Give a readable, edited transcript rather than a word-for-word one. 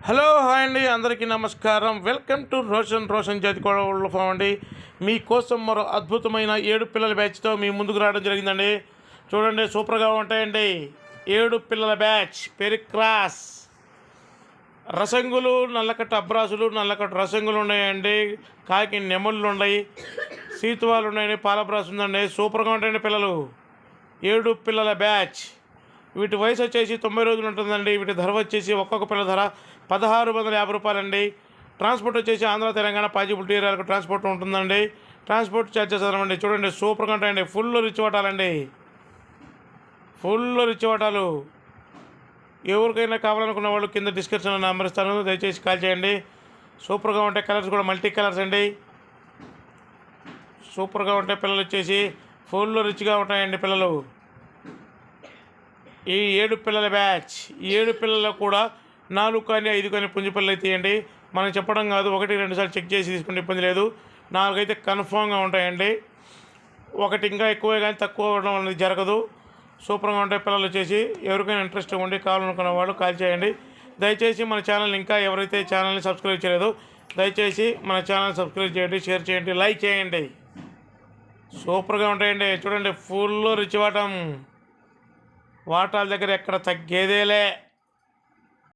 Hello hi అండి, అందరికీ నమస్కారం. వెల్కమ్ టు రోషన్ జాతికోళ్ళ ఫామ్ అండి. మీకోసం మరో అద్భుతమైన 7 పిల్లల బ్యాచ్తో మీ ముందుకు రావడం జరిగిందండి. చూడండి, సూపర్గా ఉంటాయండి. 7 పిల్లల బ్యాచ్ పెరిక్రాస్ రసంగులు, నల్లకట్ట అబ్రాసులు, నల్లకట్ట రసంగులు ఉన్నాయండి. కాకి నెమళ్ళు ఉన్నాయి, సీతువాలు ఉన్నాయండి, పాలబ్రాసు ఉందండి. సూపర్గా ఉంటాయండి పిల్లలు. 7 పిల్లల బ్యాచ్. వీటి వయసు వచ్చేసి 90 రోజులు ఉంటుందండి. వీటి ధర వచ్చేసి ఒక్కొక్క పిల్ల ధర 1650 రూపాయలండి. ట్రాన్స్పోర్ట్ వచ్చేసి ఆంధ్ర, తెలంగాణ, పాజిబిలిటీ ఏరియాలకు ట్రాన్స్పోర్ట్ ఉంటుందండి. ట్రాన్స్పోర్ట్ ఛార్జెస్ అదనమండి. చూడండి, సూపర్గా ఉంటాయండి. ఫుల్ రిచ్ వాటాలండి, ఫుల్ రిచ్ వాటాలు. ఎవరికైనా కావాలనుకున్న వాళ్ళు కింద డిస్క్రిప్షన్లో నెంబర్ ఇస్తాను, దయచేసి కాల్ చేయండి. సూపర్గా ఉంటాయి. కలర్స్ కూడా మల్టీ కలర్స్ అండి. సూపర్గా ఉంటాయి పిల్లలు వచ్చేసి. ఫుల్ రిచ్గా ఉంటాయండి పిల్లలు. ఈ 7 పిల్లల బ్యాచ్. ఈ 7 పిల్లలు కూడా 4 కానీ 5 కానీ పుంజు పిల్లలు అయితే ఇవ్వండి. మనం చెప్పడం కాదు, 1-2 సార్లు చెక్ చేసి తీసుకుంటే ఇబ్బంది లేదు. 4 అయితే కన్ఫామ్గా ఉంటాయండి. ఒకటి ఇంకా ఎక్కువ కానీ తక్కువ అవడం అనేది జరగదు. సూపర్గా ఉంటాయి పిల్లలు వచ్చేసి. ఎవరికైనా ఇంట్రెస్ట్ ఉండి కావాలనుకున్న వాళ్ళు కాల్ చేయండి. దయచేసి మన ఛానల్ ఇంకా ఎవరైతే ఛానల్ని సబ్స్క్రైబ్ చేయలేదో దయచేసి మన ఛానల్ సబ్స్క్రైబ్ చేయండి, షేర్ చేయండి, లైక్ చేయండి. సూపర్గా ఉంటాయండి. చూడండి, ఫుల్ రిచ్ వాటం. వాటాల దగ్గర ఎక్కడ తగ్గేదేలే.